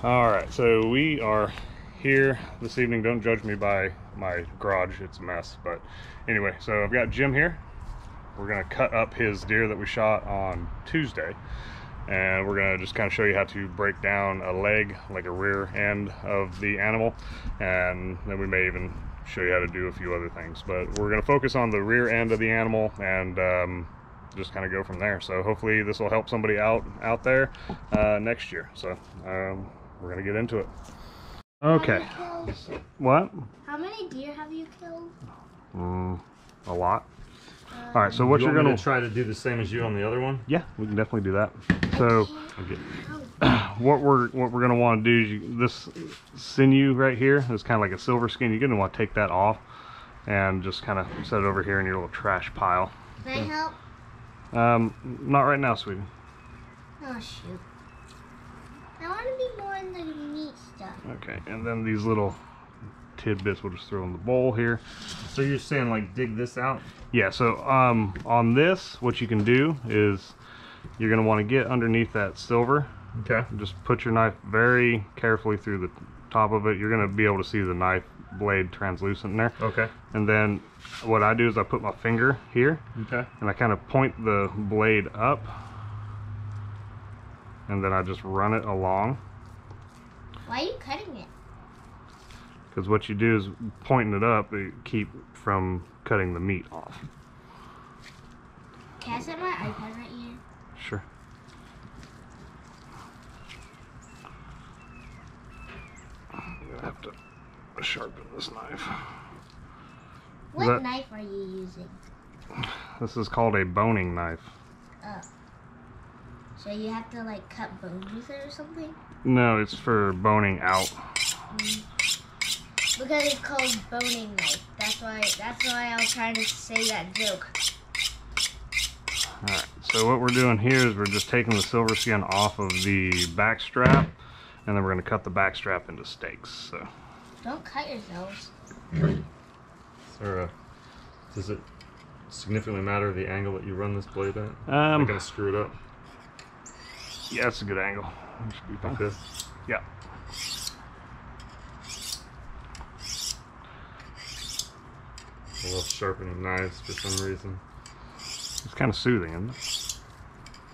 All right, so we are here this evening. Don't judge me by my garage, it's a mess. But anyway, so I've got Jim here. We're gonna cut up his deer that we shot on Tuesday, and we're gonna just kind of show you how to break down a leg, like a rear end of the animal, and then we may even show you how to do a few other things. But we're gonna focus on the rear end of the animal and just kind of go from there. So hopefully this will help somebody out there next year. So we're gonna get into it. Okay. What? How many deer have you killed? A lot. All right, so what you're gonna try to do the same as you on the other one? Yeah, we can definitely do that. So what we're gonna want to do is this sinew right here is kind of like a silver skin. You're gonna want to take that off and just kind of set it over here in your little trash pile. Can I help? Not right now, sweetie. Oh shoot. I want to be more in the meat stuff. Okay, and then these little tidbits we'll just throw in the bowl here. So you're saying like dig this out? Yeah, so on this, what you can do is you're gonna want to get underneath that silver. Okay. Just put your knife very carefully through the top of it. You're gonna be able to see the knife blade translucent in there. Okay. And then what I do is I put my finger here. Okay. And I kind of point the blade up, and then I just run it along. Why are you cutting it? Because what you do is pointing it up, you keep from cutting the meat off. Can I set my iPad right here? Sure. I'm gonna have to sharpen this knife. What knife are you using? This is called a boning knife. Oh. So you have to like cut bones with it or something? No, it's for boning out. Because it's called boning knife. That's why I was trying to say that joke. Alright, so what we're doing here is we're just taking the silver skin off of the back strap, and then we're going to cut the back strap into steaks. So don't cut yourselves. Sarah, does it significantly matter the angle that you run this blade at? I'm not gonna screw it up. Yeah, it's a good angle. It should be fine. Like this? Yeah. I love sharpening knives for some reason. It's kind of soothing, isn't it?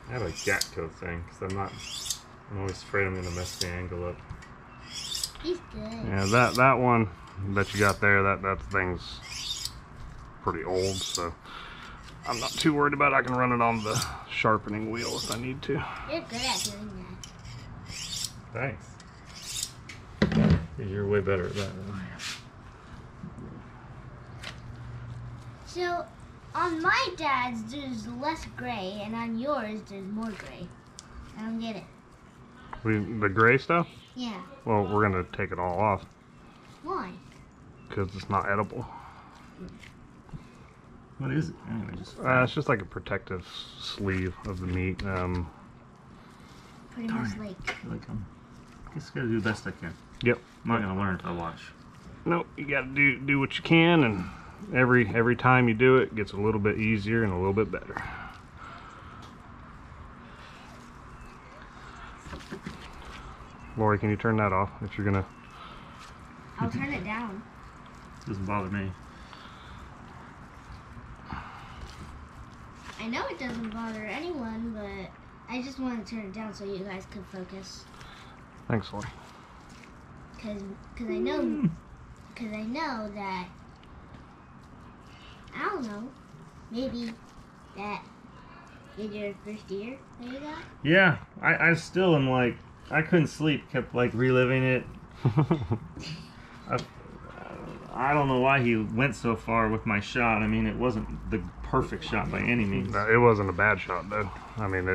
I have a Gatco thing because I'm always afraid I'm gonna mess the angle up. He's good. Yeah, that one that you got there, that thing's pretty old, so I'm not too worried about it. I can run it on the sharpening wheel if I need to. You're good at doing that. Thanks. You're way better at that. So, on my dad's there's less gray, and on yours there's more gray. I don't get it. The gray stuff? Yeah. Well, we're gonna take it all off Why? because it's not edible. What is it? Anyway, It's just like a protective sleeve of the meat. Pretty much like. I guess I gotta do the best I can. Yep. I'm not gonna learn if I watch. Nope, you gotta do what you can, and every time you do it, it gets a little bit easier and a little bit better. Lori, can you turn that off if you're gonna? I'll turn it down. Doesn't bother me. I know it doesn't bother anyone, but I just want to turn it down so you guys can focus. Thanks, Lori. Cause I know that I don't know, maybe that is your first deer that you got. Yeah, I still am like, I couldn't sleep, kept like reliving it. I don't know why he went so far with my shot. I mean, it wasn't the perfect shot by any means. No, it wasn't a bad shot though. I mean,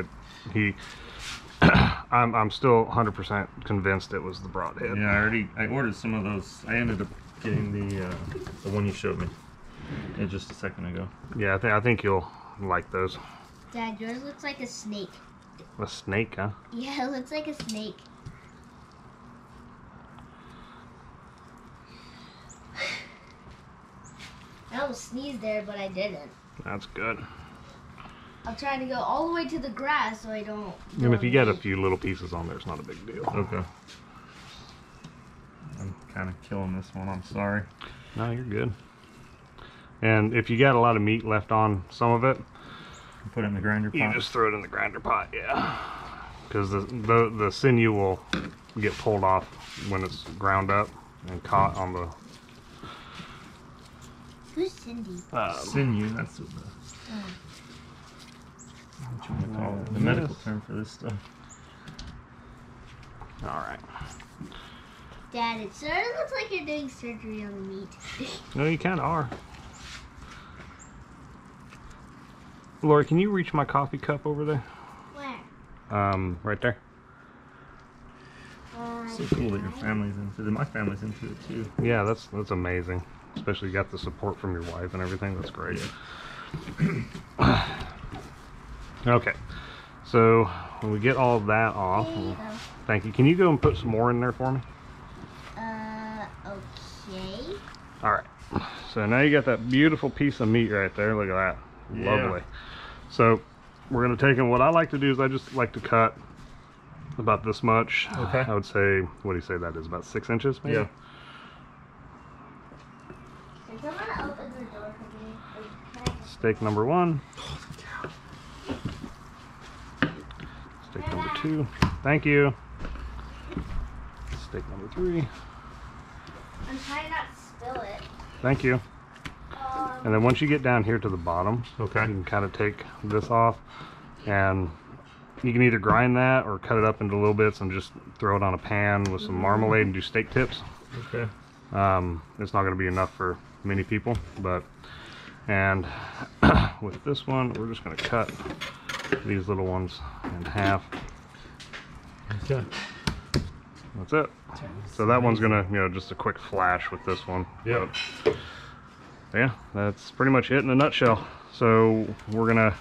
I'm still 100% convinced it was the broadhead. Yeah, I ordered some of those. I ended up getting the one you showed me just a second ago. Yeah, I think you'll like those. Dad, yours looks like a snake. A snake, huh? Yeah, it looks like a snake. I almost sneezed there, but I didn't. That's good. I'm trying to go all the way to the grass so I don't. And if you get a few little pieces on there, it's not a big deal. Okay. kind of killing this one. I'm sorry. No, you're good. And if you got a lot of meat left on some of it, Put it in the grinder pot. you just throw it in the grinder pot, yeah. Because the sinew will get pulled off when it's ground up and caught on the... Who's Cindy? Sinew, that's what you want to call it. The medical term for this stuff. Alright. Dad, it sort of looks like you're doing surgery on the meat. No, you kind of are. Lori, can you reach my coffee cup over there? Where? Right there. So cool that your family's into it. My family's into it too. Yeah, that's amazing. Especially you got the support from your wife and everything. That's great. Okay, so when we get all of that off, There you go. thank you. Can you go and put some more in there for me? Okay. All right. So now you got that beautiful piece of meat right there. Look at that. Yeah. Lovely. So we're gonna take, and what I like to do is I just like to cut about this much. Okay. I would say, what do you say that is? About 6 inches, maybe? Yeah. Can someone open the door for me? Or can I- Steak number 1. Steak number 2. Thank you. Steak number 3. I'm trying not to spill it. Thank you. And then once you get down here to the bottom, Okay. you can kind of take this off, and you can either grind that or cut it up into little bits and just throw it on a pan with some marmalade and do steak tips. Okay. It's not going to be enough for many people, but and with this one we're just going to cut these little ones in half. Okay. That's it. So that one's gonna, just a quick flash with this one. Yep. But, yeah, that's pretty much it in a nutshell. So we're gonna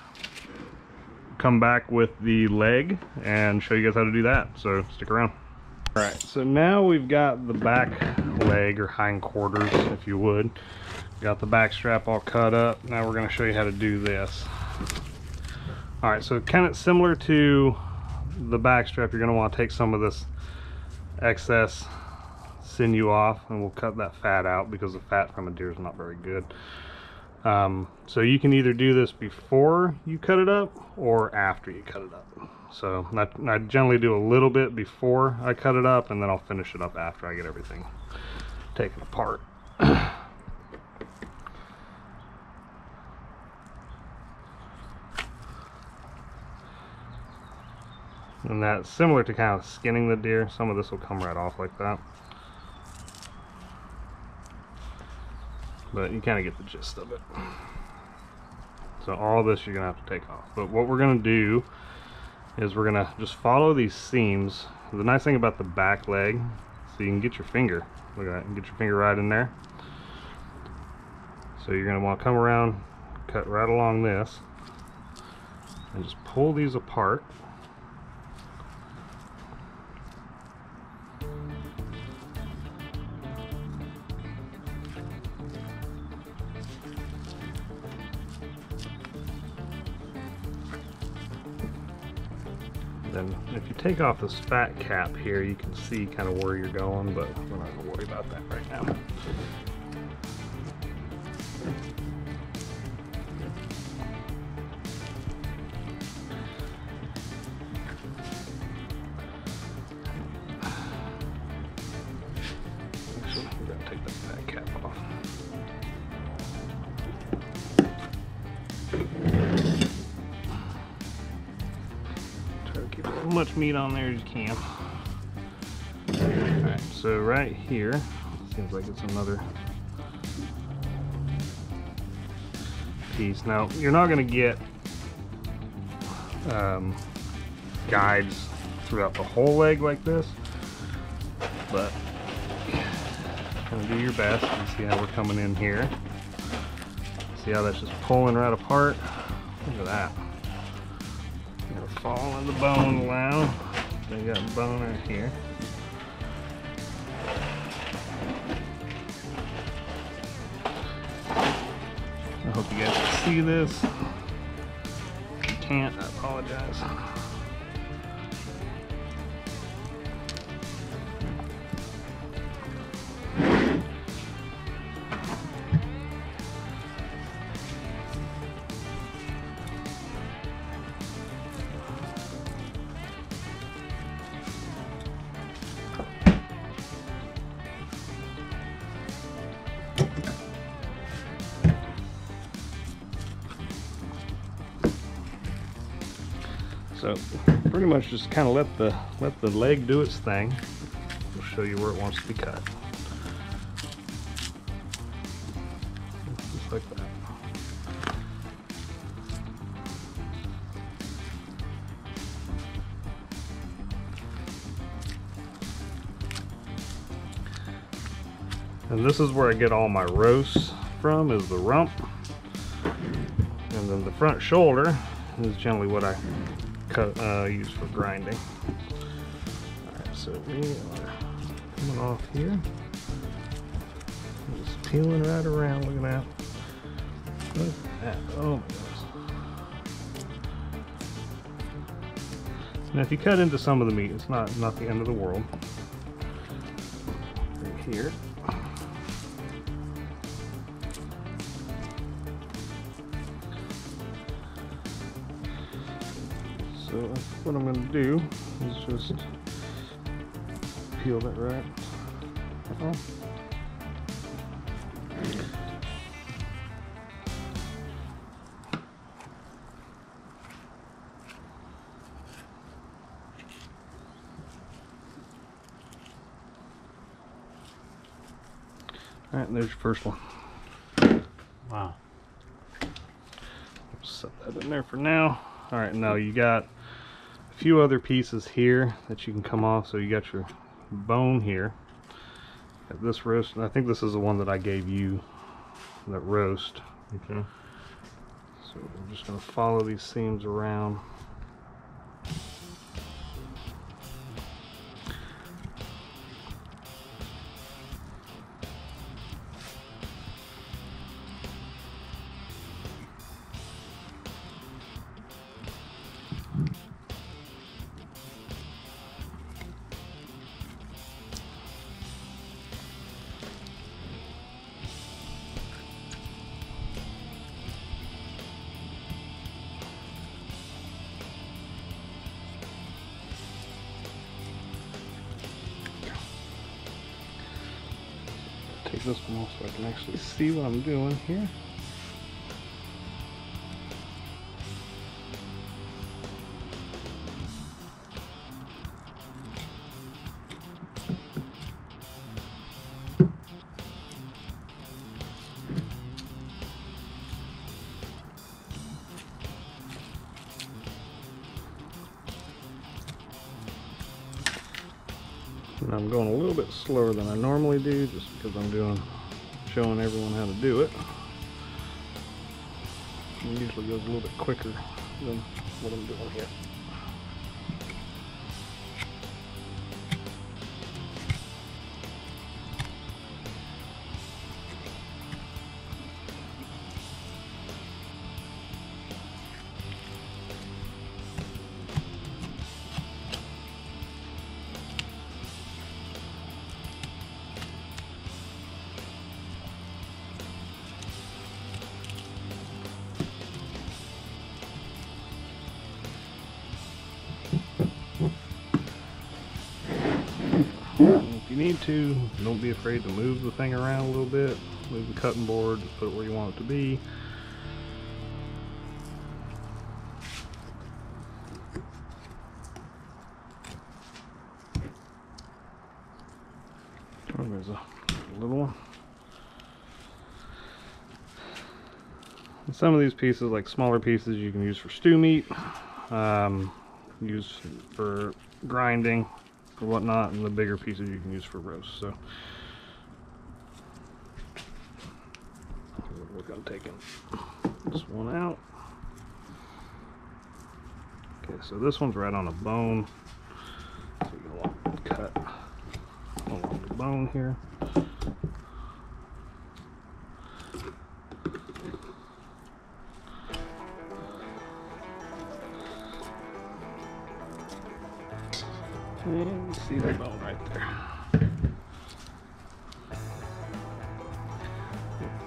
come back with the leg and show you guys how to do that. So stick around. All right, so now we've got the back leg, or hind quarters, if you would. Got the back strap all cut up. Now we're gonna show you how to do this. All right, so kind of similar to the back strap, you're gonna want to take some of this excess sinew off, and we'll cut that fat out because the fat from a deer is not very good. So you can either do this before you cut it up or after you cut it up. So I generally do a little bit before I cut it up, and then I'll finish it up after I get everything taken apart. And that's similar to kind of skinning the deer. Some of this will come right off like that, but you kind of get the gist of it. So all this you're gonna have to take off, but what we're gonna do is we're gonna just follow these seams. The nice thing about the back leg, so you can get your finger, look at that, you can get your finger right in there. So you're gonna want to come around, cut right along this, and just pull these apart. Then if you take off this fat cap here, you can see kind of where you're going, but we're not going to worry about that right now. Actually, we got to take that fat cap off. Keep as much meat on there as you can. Alright, so right here, seems like it's another piece. Now, you're not going to get guides throughout the whole leg like this, but kind of do your best. You see how we're coming in here. See how that's just pulling right apart? Look at that. Fall in the bone now. They got bone right here. I hope you guys can see this. If you can't, I apologize. So pretty much just kind of let the leg do its thing. We'll show you where it wants to be cut. Just like that. And this is where I get all my roasts from, is the rump. And then the front shoulder is generally what I use for grinding. Alright, so we are coming off here. Just peeling right around. Look at that. Look at that. Oh my goodness. Now if you cut into some of the meat, it's not the end of the world. Right here. So what I'm going to do is just peel that right off. Alright, there's your first one. Wow. Set that in there for now. Alright, now you got a few other pieces here that you can come off. So you got your bone here. Got this roast, and I think this is the one that I gave you, that roast. Okay. So we're just going to follow these seams around. Take this one off so I can actually see what I'm doing here. And I'm going a little bit slower than I normally do, just because I'm showing everyone how to do it. It usually goes a little bit quicker than what I'm doing here. If you need to, don't be afraid to move the thing around a little bit. Move the cutting board, just put it where you want it to be. Oh, there's a little one. And some of these pieces, like smaller pieces, you can use for stew meat, use for grinding or whatnot, and the bigger pieces you can use for roast. So we're going to take this one out. Okay, so this one's right on a bone, so you're going to want to cut along the bone here. And you see the bone right there.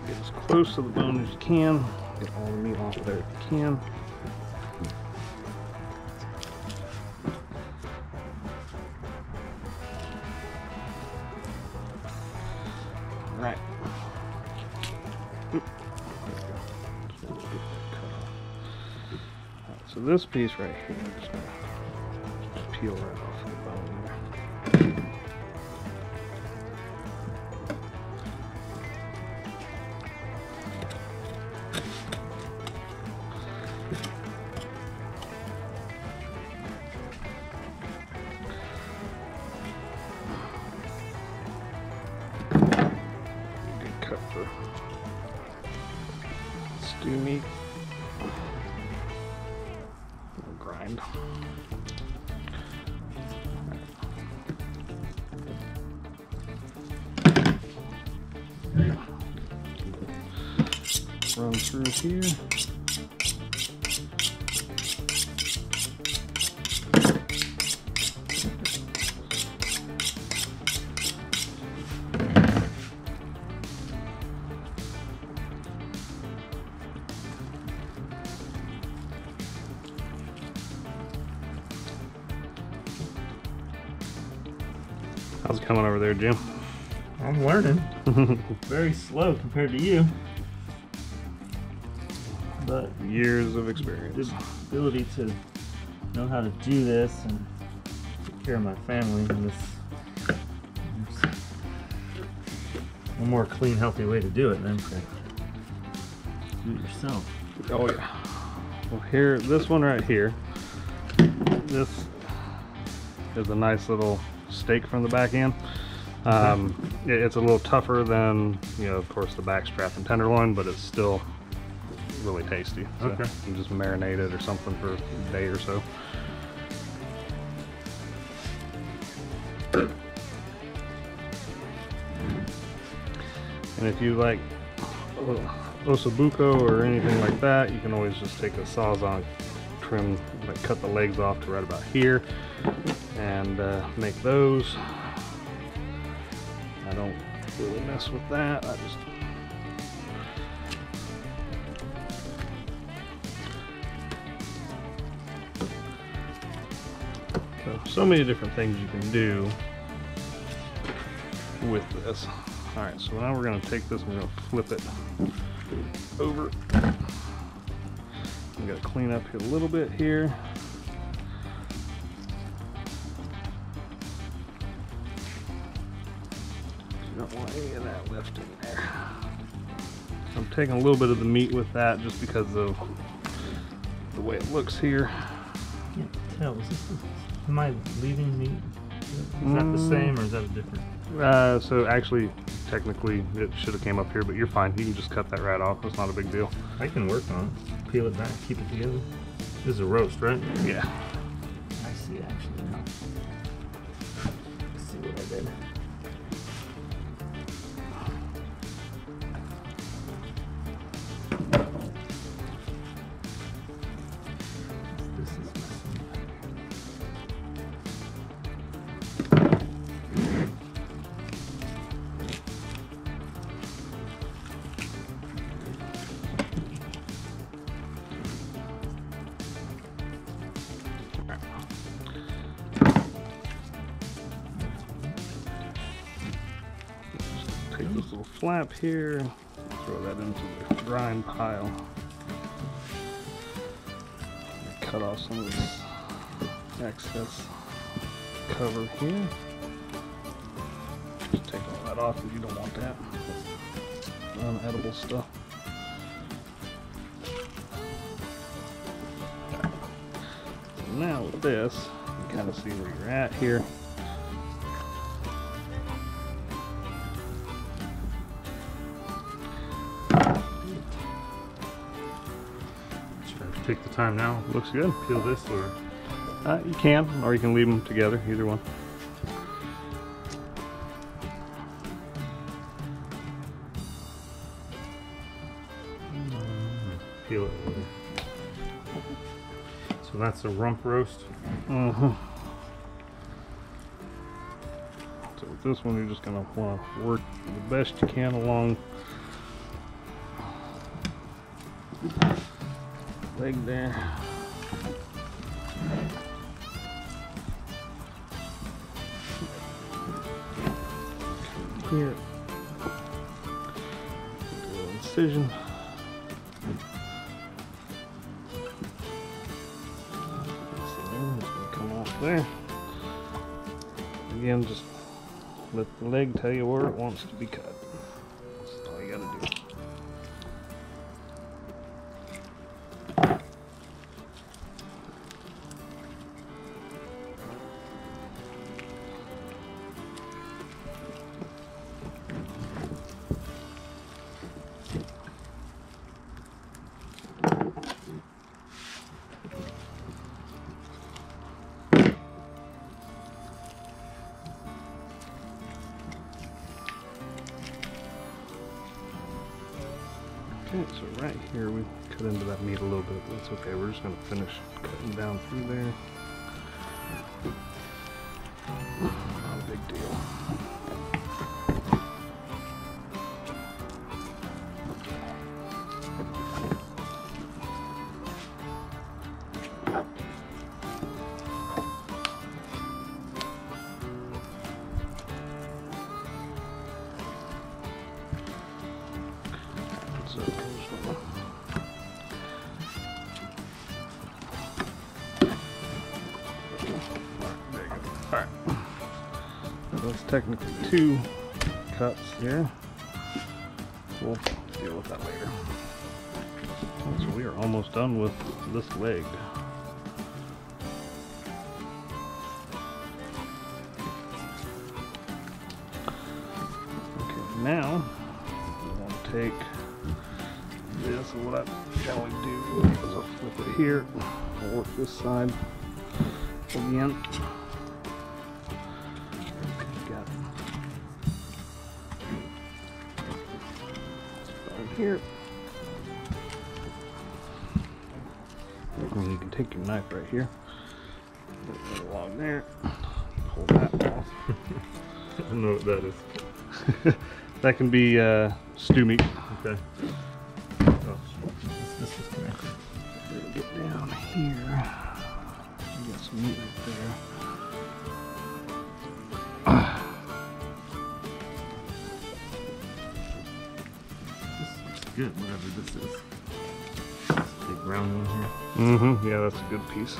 Get as close to the bone as you can. Get all the meat off there if you can. All right. So this piece right here, I'm just gonna peel right off the bone there. Good cut for stew meat. Grind. Run through here. How's it coming over there, Jim? I'm learning. Very slow compared to you. But Years of experience. the ability to know how to do this and take care of my family in this a more clean, healthy way to do it than to do it yourself. Oh yeah. Well, here, this one right here, this is a nice little steak from the back end. It's a little tougher than, you know, of course, the back strap and tenderloin, but it's still really tasty. So Okay. you just marinate it or something for a day or so. And if you like ossobuco or anything like that, you can always just take a Sawzall, trim, like cut the legs off to right about here, and make those. I don't really mess with that. I just so many different things you can do with this. All right, so now we're going to take this and we're going to flip it over. We got to clean up here a little bit here. You don't want any of that left in there. I'm taking a little bit of the meat with that just because of the way it looks here. Can't tell. Am I leaving meat? Is that the same or is that a different? So actually, technically, it should have came up here, but you're fine. You can just cut that right off. It's not a big deal. I can work on it. Peel it back, keep it together. This is a roast, right? Yeah. I see, actually. Now. Let's see what I did. This is messing. Take this little flap here, throw that into the grind pile. Cut off some of this excess cover here. Just take all that off because you don't want that. That's unedible stuff. So now with this, you kind of see where you're at here. Take the time now. Looks good. Peel this or You can, or you can leave them together, either one. peel it later. So that's a rump roast. So with this one, you're just gonna want to work the best you can along leg there. Here, do a little incision. It's gonna come off there. Again, just let the leg tell you where it wants to be cut. That's all you gotta do. Okay, so right here we cut into that meat a little bit, but that's okay. We're just going to finish cutting down through there. Not a big deal. So alright. That's technically 2 cuts here. We'll deal with that later. So we are almost done with this leg. Okay, now we want to take this, and what I generally do is I'll flip it here, I'll work this side again. Got this bone here. And you can take your knife right here, put it along there, pull that off. I don't know what that is. That can be stew meat. Okay. This is connected. We'll get down here. You got some meat right there. This is good, whatever this is. This big round one here. Mm-hmm. Yeah, that's a good piece.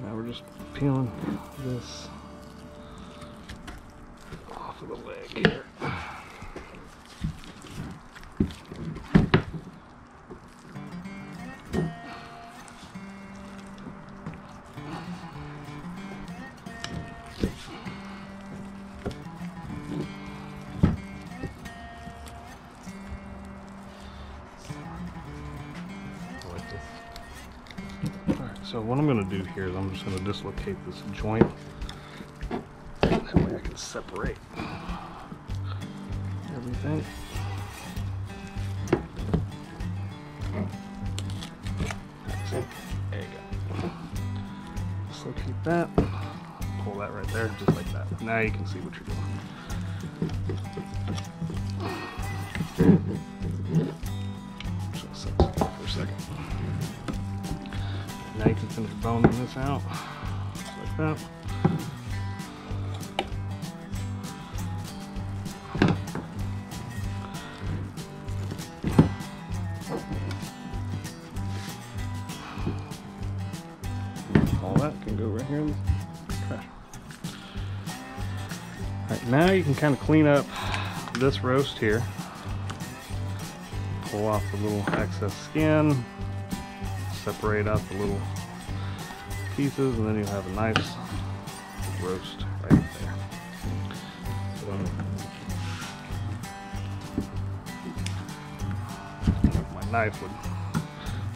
Now we're just peeling this off of the leg here. So what I'm going to do here is I'm just going to dislocate this joint. That way I can separate everything. There you go. Dislocate that. Pull that right there, just like that. Now you can see what you're doing. Just set this for a second. Now you can finish boning this out, just like that. All that can go right here in the trash. Alright, now you can kind of clean up this roast here. Pull off the little excess skin. Separate out the little pieces, and then you'll have a nice roast right there. If my knife would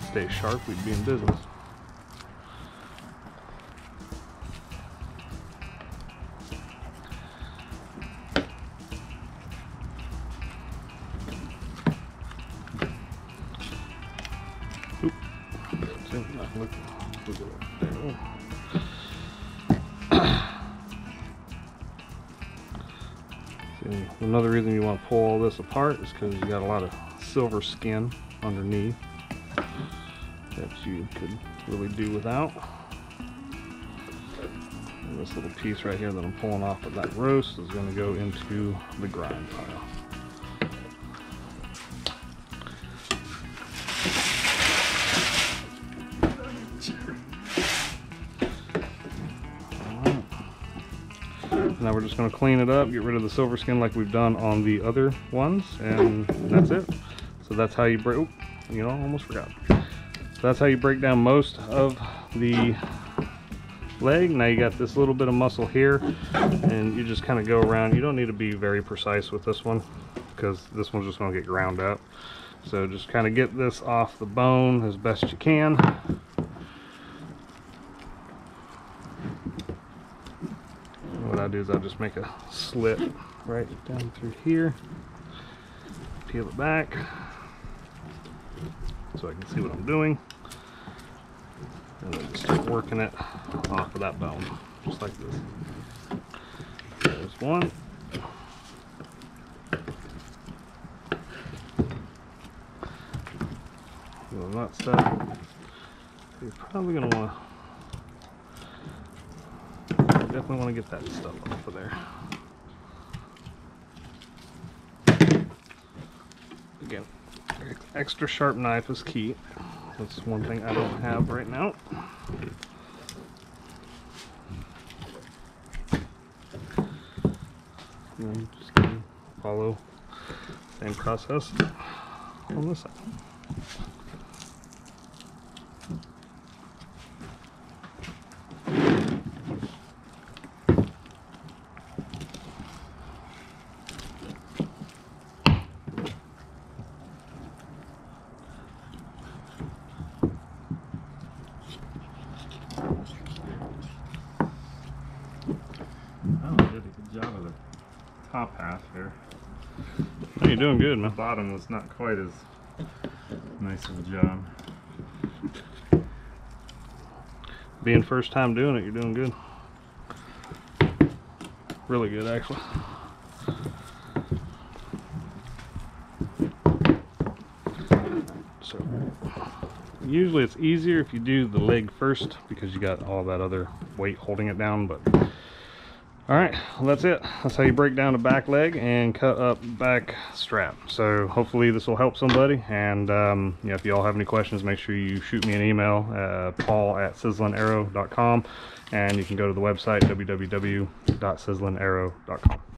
stay sharp, we'd be in business. Look at that. See, another reason you want to pull all this apart is because you got a lot of silver skin underneath that you could really do without. And this little piece right here that I'm pulling off of that roast is going to go into the grind pile. Now we're just going to clean it up, get rid of the silver skin like we've done on the other ones, and that's it. So that's how you break, oh, you know, almost forgot. So that's how you break down most of the leg. Now you got this little bit of muscle here, and you just kind of go around. You don't need to be very precise with this one, because this one's just going to get ground up. So just kind of get this off the bone as best you can. What I do is I'll just make a slit right down through here, peel it back so I can see what I'm doing, and then just start working it off of that bone, just like this. There's one. And that stuff, you're probably going to want to definitely want to get that stuff off of there. Again, extra sharp knife is key. That's one thing I don't have right now. And then just gonna follow the same process on this side. Oh, I did a good job of the top half here. Oh, you're doing good, The man. bottom was not quite as nice of a job. Being first time doing it, you're doing good. Really good, actually. So usually it's easier if you do the leg first because you got all that other weight holding it down, but all right, well, that's it. That's how you break down the back leg and cut up back strap. So hopefully this will help somebody, and yeah, if you all have any questions, make sure you shoot me an email, paul@sizzlingarrow.com, and you can go to the website www.sizzlingarrow.com.